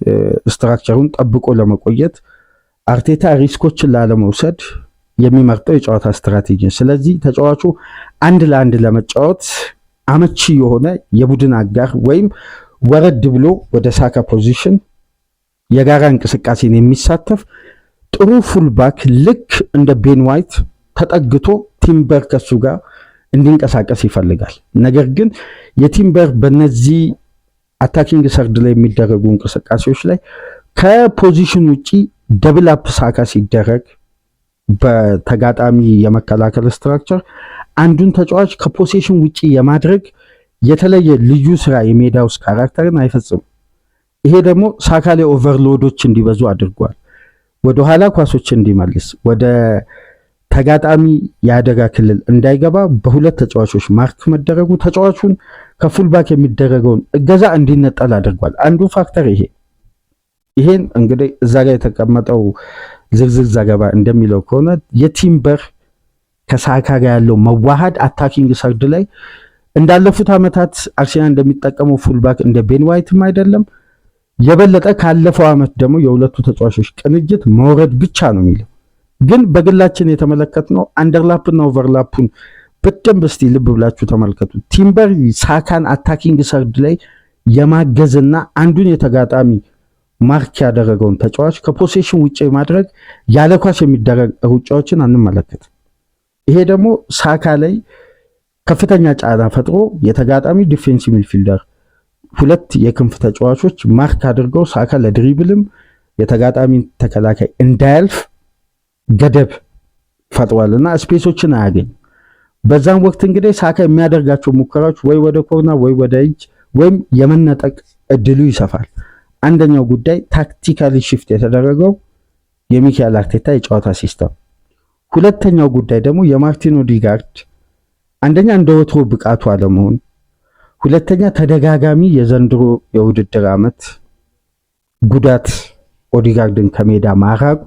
ስትራክቸሩን ጠብቆ ለመቆየት አርቴታ ሪስኮችን ላለመውሰድ የሚመርጠው የጨዋታ ስትራቴጂ። ስለዚህ ተጫዋቹ አንድ ለአንድ ለመጫወት አመቺ የሆነ የቡድን አጋር ወይም ወረድ ብሎ ወደ ሳካ ፖዚሽን የጋራ እንቅስቃሴን የሚሳተፍ ጥሩ ፉልባክ ልክ እንደ ቤን ዋይት ተጠግቶ ቲምበር ከሱ ጋር እንዲንቀሳቀስ ይፈልጋል። ነገር ግን የቲምበር በነዚህ አታኪንግ ሰርድ ላይ የሚደረጉ እንቅስቃሴዎች ላይ ከፖዚሽን ውጪ ደብል አፕ ሳካ ሲደረግ በተጋጣሚ የመከላከል ስትራክቸር አንዱን ተጫዋች ከፖዚሽን ውጪ የማድረግ የተለየ ልዩ ስራ የሜዳ ውስጥ ካራክተርን አይፈጽም። ይሄ ደግሞ ሳካ ላይ ኦቨርሎዶች እንዲበዙ አድርጓል። ወደ ኋላ ኳሶች እንዲመልስ ወደ ተጋጣሚ የአደጋ ክልል እንዳይገባ በሁለት ተጫዋቾች ማርክ መደረጉ ተጫዋቹን ከፉልባክ የሚደረገውን እገዛ እንዲነጠል አድርጓል። አንዱ ፋክተር ይሄን እንግዲህ እዛ ጋር የተቀመጠው ዝርዝር ዘገባ እንደሚለው ከሆነ የቲምበር ከሳካ ጋር ያለው መዋሃድ አታኪንግ ሰርድ ላይ እንዳለፉት ዓመታት አርሴናል እንደሚጠቀመው ፉልባክ እንደ ቤን ዋይትም አይደለም። የበለጠ ካለፈው ዓመት ደግሞ የሁለቱ ተጫዋቾች ቅንጅት መውረድ ብቻ ነው የሚለው። ግን በግላችን የተመለከትነው አንደርላፕና ኦቨርላፑን በደንብ እስቲ ልብ ብላችሁ ተመልከቱ። ቲምበር ሳካን አታኪንግ ሰርድ ላይ የማገዝና አንዱን የተጋጣሚ ማርክ ያደረገውን ተጫዋች ከፖሴሽን ውጪ ማድረግ ያለ ኳስ የሚደረግ ሩጫዎችን አንመለከትም። ይሄ ደግሞ ሳካ ላይ ከፍተኛ ጫና ፈጥሮ የተጋጣሚ ዲፌንሲቭ ሚድፊልደር ሁለት የክንፍ ተጫዋቾች ማርክ አድርገው ሳካ ለድሪብልም የተጋጣሚ ተከላካይ እንዳያልፍ ገደብ ፈጥሯልና ስፔሶችን አያገኝ። በዛም ወቅት እንግዲህ ሳካ የሚያደርጋቸው ሙከራዎች ወይ ወደ ኮርና ወይ ወደ እጅ ወይም የመነጠቅ እድሉ ይሰፋል። አንደኛው ጉዳይ ታክቲካሊ ሽፍት የተደረገው የሚካኤል አርቴታ የጨዋታ ሲስተም። ሁለተኛው ጉዳይ ደግሞ የማርቲን ኦዲጋርድ አንደኛ እንደ ወትሮ ብቃቱ አለመሆን፣ ሁለተኛ ተደጋጋሚ የዘንድሮ የውድድር ዓመት ጉዳት ኦዲጋርድን ከሜዳ ማራቁ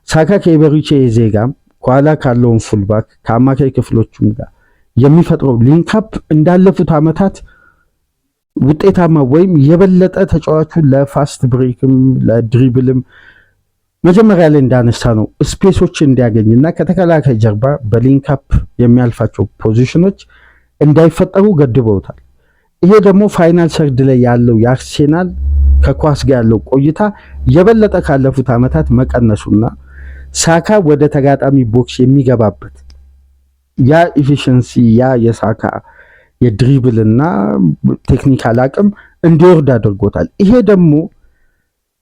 ሳካ ከኢቤሪቼ ዜጋም ከኋላ ካለውን ፉልባክ ከአማካይ ክፍሎቹም ጋር የሚፈጥረው ሊንካፕ እንዳለፉት ዓመታት ውጤታማ ወይም የበለጠ ተጫዋቹ ለፋስት ብሬክም ለድሪብልም መጀመሪያ ላይ እንዳነሳ ነው ስፔሶች እንዲያገኝና ከተከላካይ ጀርባ በሊንካፕ የሚያልፋቸው ፖዚሽኖች እንዳይፈጠሩ ገድበውታል። ይሄ ደግሞ ፋይናል ሰርድ ላይ ያለው የአርሴናል ከኳስ ጋር ያለው ቆይታ የበለጠ ካለፉት ዓመታት መቀነሱና ሳካ ወደ ተጋጣሚ ቦክስ የሚገባበት ያ ኢፊሽንሲ ያ የሳካ የድሪብልና ቴክኒካል አቅም እንዲወርድ አድርጎታል። ይሄ ደግሞ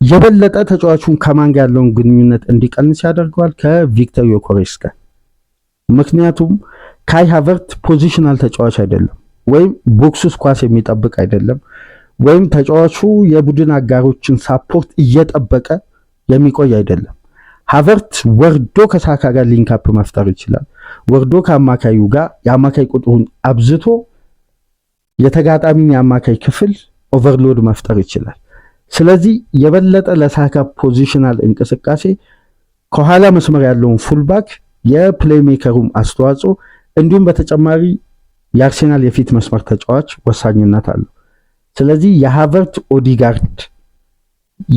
የበለጠ ተጫዋቹን ከማን ጋር ያለውን ግንኙነት እንዲቀንስ ያደርገዋል ከቪክተር ዮኬሬስ ጋር። ምክንያቱም ካይ ሃቨርት ፖዚሽናል ተጫዋች አይደለም፣ ወይም ቦክስ ውስጥ ኳስ የሚጠብቅ አይደለም፣ ወይም ተጫዋቹ የቡድን አጋሮችን ሳፖርት እየጠበቀ የሚቆይ አይደለም። ሃቨርት ወርዶ ከሳካ ጋር ሊንካፕ መፍጠር ይችላል። ወርዶ ከአማካዩ ጋር የአማካይ ቁጥሩን አብዝቶ የተጋጣሚን የአማካይ ክፍል ኦቨርሎድ መፍጠር ይችላል። ስለዚህ የበለጠ ለሳካ ፖዚሽናል እንቅስቃሴ ከኋላ መስመር ያለውን ፉልባክ የፕሌይሜከሩም አስተዋጽኦ እንዲሁም በተጨማሪ የአርሴናል የፊት መስመር ተጫዋች ወሳኝነት አለው። ስለዚህ የሃቨርት ኦዲጋርድ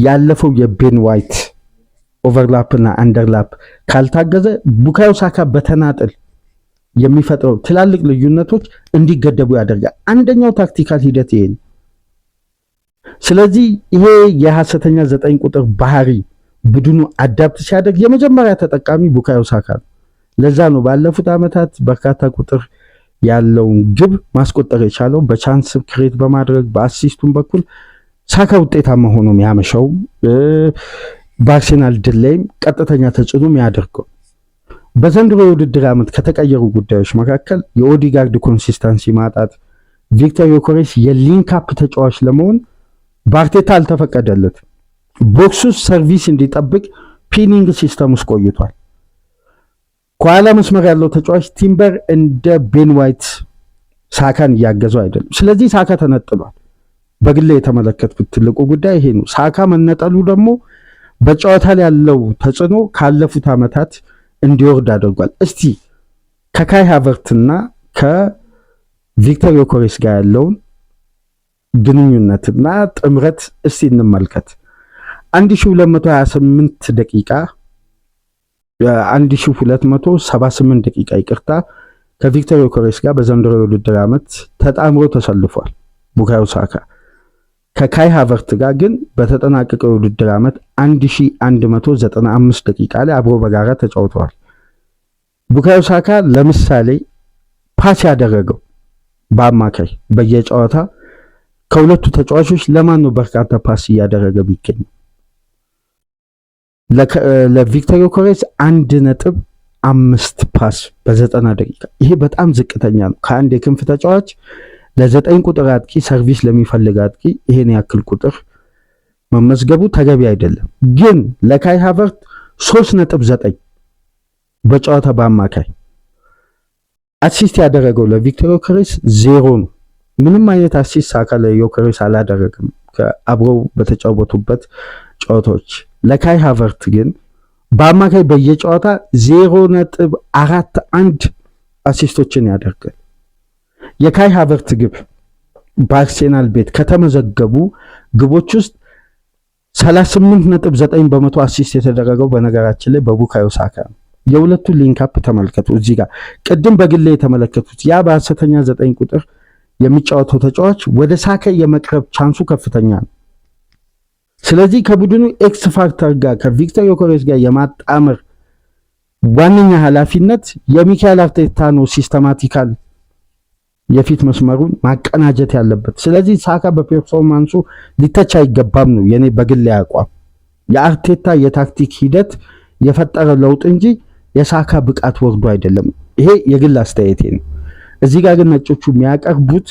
ያለፈው የቤን ዋይት ኦቨርላፕ እና አንደርላፕ ካልታገዘ ቡካዮ ሳካ በተናጥል የሚፈጥረው ትላልቅ ልዩነቶች እንዲገደቡ ያደርጋል። አንደኛው ታክቲካል ሂደት ይሄ ነው። ስለዚህ ይሄ የሐሰተኛ 9 ቁጥር ባህሪ ቡድኑ አዳፕት ሲያደርግ የመጀመሪያ ተጠቃሚ ቡካዮ ሳካ ነው። ለዛ ነው ባለፉት ዓመታት በርካታ ቁጥር ያለውን ግብ ማስቆጠር የቻለው በቻንስ ክሬት በማድረግ በአሲስቱን በኩል ሳካ ውጤታማ ሆኖ የሚያመሻው በአርሴናል ድል ላይም ቀጥተኛ ተጽዕኖ የሚያደርገው። በዘንድሮ የውድድር ዓመት ከተቀየሩ ጉዳዮች መካከል የኦዲጋርድ ኮንሲስተንሲ ማጣት፣ ቪክተር ዮከሬስ የሊንካፕ ተጫዋች ለመሆን በአርቴታ አልተፈቀደለትም። ቦክስ ውስጥ ሰርቪስ እንዲጠብቅ ፒኒንግ ሲስተም ውስጥ ቆይቷል። ከኋላ መስመር ያለው ተጫዋች ቲምበር እንደ ቤን ዋይት ሳካን እያገዘው አይደለም። ስለዚህ ሳካ ተነጥሏል። በግሌ የተመለከትኩት ትልቁ ጉዳይ ይሄ ነው። ሳካ መነጠሉ ደግሞ በጨዋታ ላይ ያለው ተጽዕኖ ካለፉት ዓመታት እንዲወርድ አድርጓል። እስቲ ከካይ ሃቨርትና ከቪክተር ዮከሬስ ጋር ያለውን ግንኙነትና ጥምረት እስቲ እንመልከት። 1228 ደቂቃ 1278 ደቂቃ ይቅርታ ከቪክተር ዮከሬስ ጋር በዘንድሮ የውድድር ዓመት ተጣምሮ ተሰልፏል ቡካዮ ሳካ። ከካይ ሃቨርት ጋር ግን በተጠናቀቀው የውድድር ዓመት 1195 ደቂቃ ላይ አብሮ በጋራ ተጫውተዋል። ቡካዮ ሳካ ለምሳሌ ፓስ ያደረገው በአማካይ በየጨዋታ ከሁለቱ ተጫዋቾች ለማን ነው በርካታ ፓስ እያደረገ ቢገኝ? ለቪክተር ዮከሬስ 1.5 ፓስ በ90 ደቂቃ። ይሄ በጣም ዝቅተኛ ነው። ከአንድ የክንፍ ተጫዋች ለ9 ቁጥር አጥቂ ሰርቪስ ለሚፈልግ አጥቂ ይሄን ያክል ቁጥር መመዝገቡ ተገቢ አይደለም። ግን ለካይ ሃቨርት 3.9 በጨዋታ በአማካይ አሲስት ያደረገው ለቪክተር ዮከሬስ 0 ነው። ምንም አይነት አሲስት ሳካ ለዮከሬስ አላደረገም ከአብረው በተጫወቱበት ጨዋታዎች። ለካይ ሃቨርት ግን በአማካይ በየጨዋታ 0.41 አሲስቶችን ያደርጋል። የካይ ሃቨርት ግብ በአርሴናል ቤት ከተመዘገቡ ግቦች ውስጥ 38.9 በመቶ አሲስት የተደረገው በነገራችን ላይ በቡካዮ ሳካ ነው። የሁለቱን ሊንካፕ ተመልከቱ። እዚህ ጋር ቅድም በግሌ የተመለከቱት ያ በሐሰተኛ 9 ቁጥር የሚጫወተው ተጫዋች ወደ ሳካ የመቅረብ ቻንሱ ከፍተኛ ነው። ስለዚህ ከቡድኑ ኤክስ ፋክተር ጋር ከቪክተር ዮከሬስ ጋር የማጣመር ዋነኛ ኃላፊነት የሚካኤል አርቴታ ነው። ሲስተማቲካል የፊት መስመሩን ማቀናጀት ያለበት። ስለዚህ ሳካ በፐርፎርማንሱ ሊተች አይገባም ነው የኔ በግል አቋም። የአርቴታ የታክቲክ ሂደት የፈጠረ ለውጥ እንጂ የሳካ ብቃት ወርዶ አይደለም። ይሄ የግል አስተያየቴ ነው። እዚህ ጋር ግን ነጮቹ የሚያቀርቡት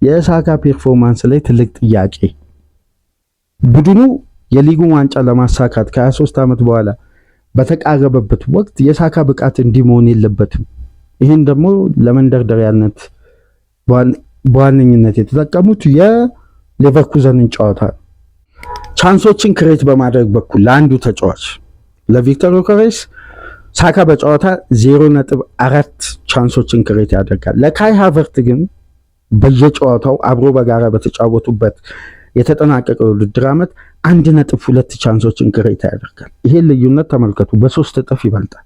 የሳካ ፐርፎርማንስ ላይ ትልቅ ጥያቄ። ቡድኑ የሊጉን ዋንጫ ለማሳካት ከ23 ዓመት በኋላ በተቃረበበት ወቅት የሳካ ብቃት እንዲህ መሆን የለበትም። ይህን ደግሞ ለመንደርደሪያነት በዋነኝነት የተጠቀሙት የሌቨርኩዘንን ጨዋታ ቻንሶችን ክሬት በማድረግ በኩል ለአንዱ ተጫዋች ለቪክተር ዮከሬስ ሳካ በጨዋታ 0.4 ቻንሶችን ክሬት ያደርጋል። ለካይ ሃቨርት ግን በየጨዋታው አብሮ በጋራ በተጫወቱበት የተጠናቀቀው የውድድር ዓመት 1.2 ቻንሶችን ክሬት ያደርጋል። ይሄ ልዩነት ተመልከቱ፣ በ3 እጥፍ ይበልጣል።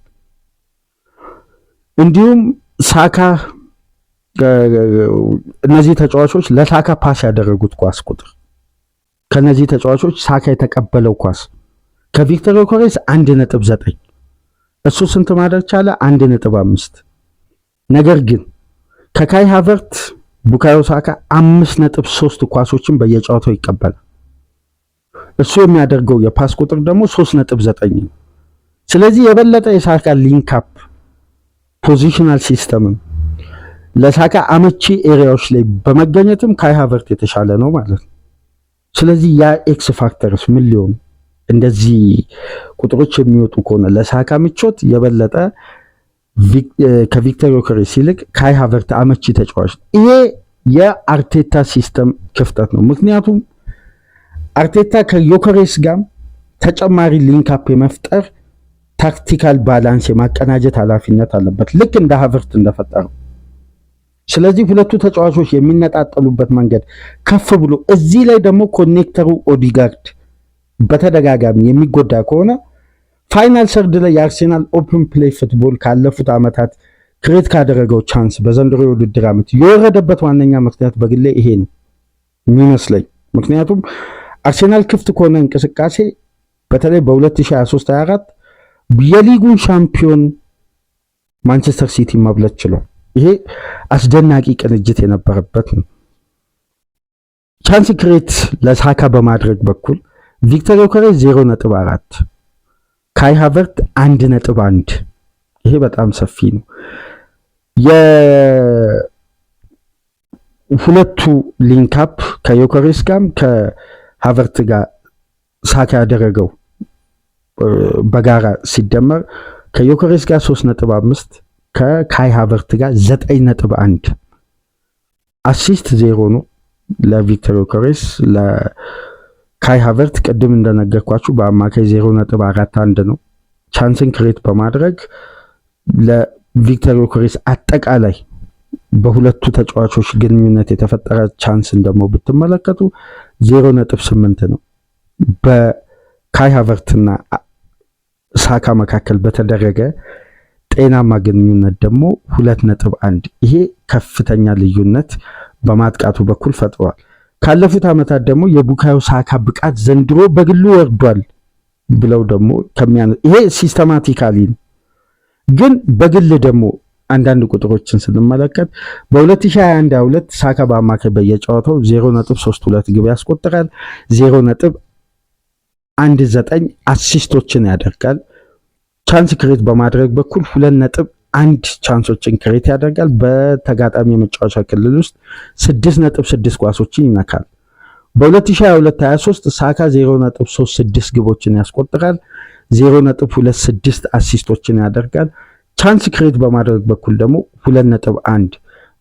እንዲሁም ሳካ እነዚህ ተጫዋቾች ለሳካ ፓስ ያደረጉት ኳስ ቁጥር ከነዚህ ተጫዋቾች ሳካ የተቀበለው ኳስ ከቪክተር ዮከሬስ 1.9 እሱ ስንት ማድረግ ቻለ? 1.5። ነገር ግን ከካይ ሃቨርት ቡካዮ ሳካ 5.3 ኳሶችን በየጨዋታው ይቀበላል። እሱ የሚያደርገው የፓስ ቁጥር ደግሞ 3.9 ነው። ስለዚህ የበለጠ የሳካ ሊንካፕ ፖዚሽናል ሲስተምም ለሳካ አመቺ ኤሪያዎች ላይ በመገኘትም ካይ ሃቨርት የተሻለ ነው ማለት ነው። ስለዚህ ያ ኤክስ ፋክተርስ ምን ሊሆን እንደዚህ ቁጥሮች የሚወጡ ከሆነ ለሳካ ምቾት የበለጠ ከቪክተር ዮከሬስ ይልቅ ካይ ሃቨርት አመቺ ተጫዋች። ይሄ የአርቴታ ሲስተም ክፍተት ነው። ምክንያቱም አርቴታ ከዮከሬስ ጋር ተጨማሪ ሊንካፕ የመፍጠር ታክቲካል ባላንስ የማቀናጀት ኃላፊነት አለበት፣ ልክ እንደ ሃቨርት እንደፈጠረው። ስለዚህ ሁለቱ ተጫዋቾች የሚነጣጠሉበት መንገድ ከፍ ብሎ እዚህ ላይ ደግሞ ኮኔክተሩ ኦዲጋርድ በተደጋጋሚ የሚጎዳ ከሆነ ፋይናል ሰርድ ላይ የአርሴናል ኦፕን ፕሌይ ፉትቦል ካለፉት ዓመታት ክሬት ካደረገው ቻንስ በዘንድሮ የውድድር ዓመት የወረደበት ዋነኛ ምክንያት በግሌ ይሄ ነው የሚመስለኝ። ምክንያቱም አርሴናል ክፍት ከሆነ እንቅስቃሴ በተለይ በ2023/24 የሊጉን ሻምፒዮን ማንቸስተር ሲቲ መብለጥ ችሏል። ይሄ አስደናቂ ቅንጅት የነበረበት ነው። ቻንስ ክሬት ለሳካ በማድረግ በኩል ቪክተር ዮከሬስ 0.4፣ ካይ ሃቨርት 1.1። ይሄ በጣም ሰፊ ነው። የሁለቱ ሊንካፕ ከዮከሬስ ጋርም ከሃቨርት ጋር ሳካ ያደረገው በጋራ ሲደመር ከዮከሬስ ጋር 3.5 ከካይ ሃቨርት ጋር 9.1። አሲስት 0 ነው ለቪክተር ዮከሬስ። ለካይ ሃቨርት ቅድም እንደነገርኳችሁ በአማካይ 0.41 ነው። ቻንስን ክሬት በማድረግ ለቪክተር ዮከሬስ አጠቃላይ በሁለቱ ተጫዋቾች ግንኙነት የተፈጠረ ቻንስን ደግሞ ብትመለከቱ 0.8 ነው። በካይ ሃቨርትና ሳካ መካከል በተደረገ ጤናማ ግንኙነት ደግሞ 2.1። ይሄ ከፍተኛ ልዩነት በማጥቃቱ በኩል ፈጥሯል። ካለፉት ዓመታት ደግሞ የቡካዮ ሳካ ብቃት ዘንድሮ በግሉ ወርዷል ብለው ደግሞ ይሄ ሲስተማቲካሊ ነው። ግን በግል ደግሞ አንዳንድ ቁጥሮችን ስንመለከት በ2021/22 ሳካ በአማካይ በየጨዋታው 0.32 ግብ ያስቆጥራል፣ 0.19 አሲስቶችን ያደርጋል። ቻንስ ክሬት በማድረግ በኩል 2.1 ቻንሶችን ክሬት ያደርጋል። በተጋጣሚ የመጫወቻ ክልል ውስጥ 6.6 ኳሶችን ይነካል። በ2022/23 ሳካ 0.36 ግቦችን ያስቆጥራል፣ 0.26 አሲስቶችን ያደርጋል። ቻንስ ክሬት በማድረግ በኩል ደግሞ 2.1፣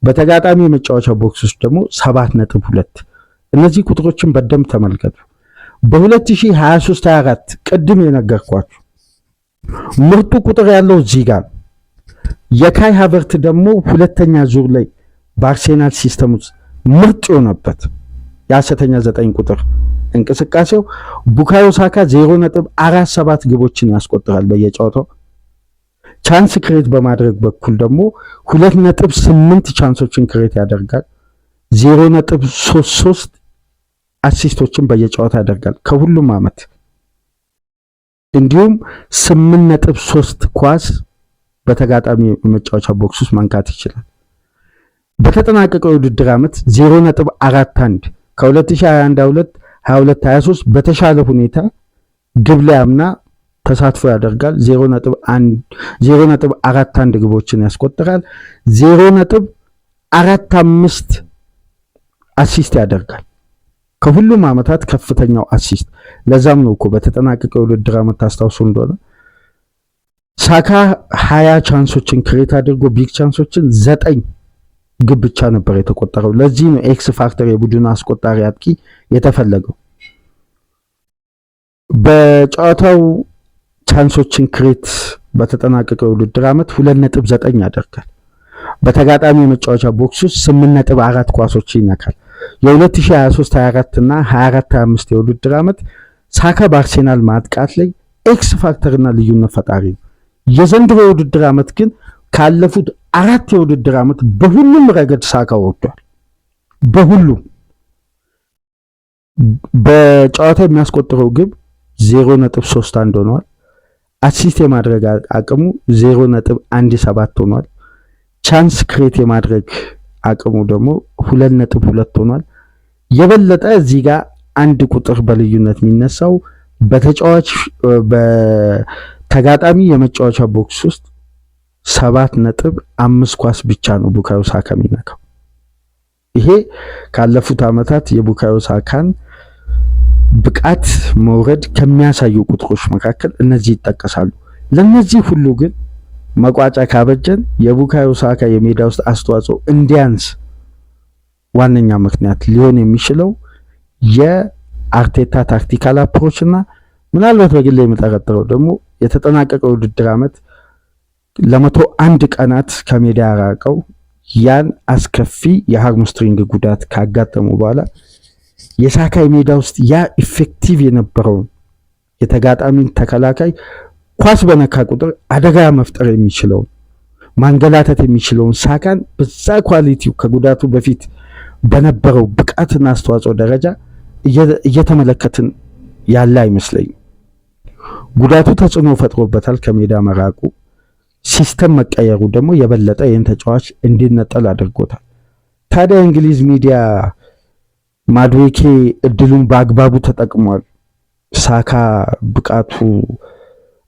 በተጋጣሚ የመጫወቻ ቦክስ ውስጥ ደግሞ 7.2። እነዚህ ቁጥሮችን በደንብ ተመልከቱ። በ2023/24 ቅድም የነገርኳችሁ ምርጡ ቁጥር ያለው እዚህ ጋር የካይ ሃቨርት ደግሞ ሁለተኛ ዙር ላይ በአርሴናል ሲስተም ውስጥ ምርጥ የሆነበት የሐሰተኛ 9 ቁጥር እንቅስቃሴው ቡካዮ ሳካ 0.47 ግቦችን ያስቆጥራል በየጨዋታው። ቻንስ ክሬት በማድረግ በኩል ደግሞ 2.8 ቻንሶችን ክሬት ያደርጋል፣ 0.33 አሲስቶችን በየጨዋታ ያደርጋል ከሁሉም ዓመት። እንዲሁም 8.3 ኳስ በተጋጣሚ መጫወቻ ቦክስ ውስጥ መንካት ይችላል። በተጠናቀቀው የውድድር ዓመት 0.41 ከ2021/22/23 በተሻለ ሁኔታ ግብ ላይ አምና ተሳትፎ ያደርጋል። 0.41 ግቦችን ያስቆጥራል፣ 0.45 አሲስት ያደርጋል። ከሁሉም ዓመታት ከፍተኛው አሲስት። ለዛም ነው እኮ በተጠናቀቀው የውድድር ዓመት ታስታውሱ እንደሆነ ሳካ 20 ቻንሶችን ክሬት አድርጎ ቢግ ቻንሶችን 9 ግብ ብቻ ነበር የተቆጠረው። ለዚህ ነው ኤክስ ፋክተር የቡድኑ አስቆጣሪ አጥቂ የተፈለገው። በጨዋታው ቻንሶችን ክሬት በተጠናቀቀው የውድድር ዓመት 2.9 ያደርጋል። በተጋጣሚ የመጫወቻ ቦክስ ውስጥ 8.4 ኳሶችን ይነካል። የ2023/24 እና 24/25 የውድድር ዓመት ሳካ በአርሴናል ማጥቃት ላይ ኤክስ ፋክተርና ልዩነት ፈጣሪ ነው። የዘንድሮ የውድድር ዓመት ግን ካለፉት 4 የውድድር ዓመት በሁሉም ረገድ ሳካ ወርዷል። በሁሉም በጨዋታ የሚያስቆጥረው ግብ 0.31 ሆኗል። አሲስት የማድረግ አቅሙ 0.17 ሆኗል። ቻንስ ክሬት የማድረግ አቅሙ ደግሞ 2.2 ሆኗል። የበለጠ እዚህ ጋር አንድ ቁጥር በልዩነት የሚነሳው በተጋጣሚ የመጫወቻ ቦክስ ውስጥ 7.5 ኳስ ብቻ ነው ቡካዮ ሳካ የሚነካው። ይሄ ካለፉት ዓመታት የቡካዮ ሳካን ብቃት መውረድ ከሚያሳዩ ቁጥሮች መካከል እነዚህ ይጠቀሳሉ። ለነዚህ ሁሉ ግን መቋጫ ካበጀን የቡካዮ ሳካ የሜዳ ውስጥ አስተዋጽኦ እንዲያንስ ዋነኛ ምክንያት ሊሆን የሚችለው የአርቴታ ታክቲካል አፕሮች እና ምናልባት በግል የምጠረጥረው ደግሞ የተጠናቀቀው ውድድር ዓመት ለ101 ቀናት ከሜዳ ያራቀው ያን አስከፊ የሃርምስትሪንግ ጉዳት ካጋጠሙ በኋላ የሳካ የሜዳ ውስጥ ያ ኢፌክቲቭ የነበረውን የተጋጣሚን ተከላካይ ኳስ በነካ ቁጥር አደጋ መፍጠር የሚችለውን ማንገላታት የሚችለውን ሳካን በዛ ኳሊቲው ከጉዳቱ በፊት በነበረው ብቃትና አስተዋጽኦ ደረጃ እየተመለከትን ያለ አይመስለኝም። ጉዳቱ ተጽዕኖ ፈጥሮበታል። ከሜዳ መራቁ፣ ሲስተም መቀየሩ ደግሞ የበለጠ ይህን ተጫዋች እንዲነጠል አድርጎታል። ታዲያ የእንግሊዝ ሚዲያ ማድዌኬ እድሉን በአግባቡ ተጠቅሟል፣ ሳካ ብቃቱ፣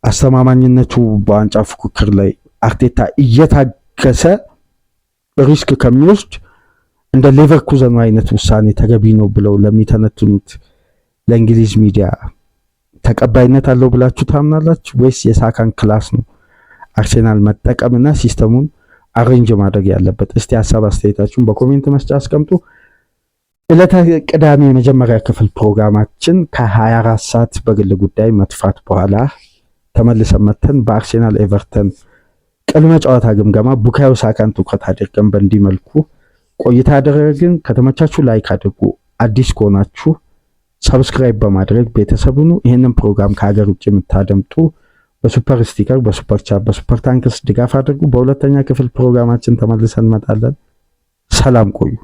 አስተማማኝነቱ በዋንጫ ፉክክር ላይ አርቴታ እየታገሰ ሪስክ ከሚወስድ እንደ ሌቨርኩዘኑ አይነት ውሳኔ ተገቢ ነው ብለው ለሚተነትኑት ለእንግሊዝ ሚዲያ ተቀባይነት አለው ብላችሁ ታምናላችሁ? ወይስ የሳካን ክላስ ነው አርሴናል መጠቀምና ሲስተሙን አሬንጅ ማድረግ ያለበት? እስቲ ሀሳብ አስተያየታችሁን በኮሜንት መስጫ አስቀምጡ። ዕለተ ቅዳሜ የመጀመሪያ ክፍል ፕሮግራማችን ከ24 ሰዓት በግል ጉዳይ መጥፋት በኋላ ተመልሰን መተን በአርሴናል ኤቨርተን ቅድመ ጨዋታ ግምገማ ቡካዮ ሳካን ትኩረት አድርገን በእንዲህ መልኩ ቆይታ አደረግን። ከተመቻችሁ ላይክ አድርጉ። አዲስ ከሆናችሁ ሰብስክራይብ በማድረግ ቤተሰቡን ይህንን ፕሮግራም ከሀገር ውጭ የምታደምጡ በሱፐር ስቲከር፣ በሱፐር ቻት፣ በሱፐር ታንክስ ድጋፍ አድርጉ። በሁለተኛ ክፍል ፕሮግራማችን ተመልሰን እንመጣለን። ሰላም ቆዩ።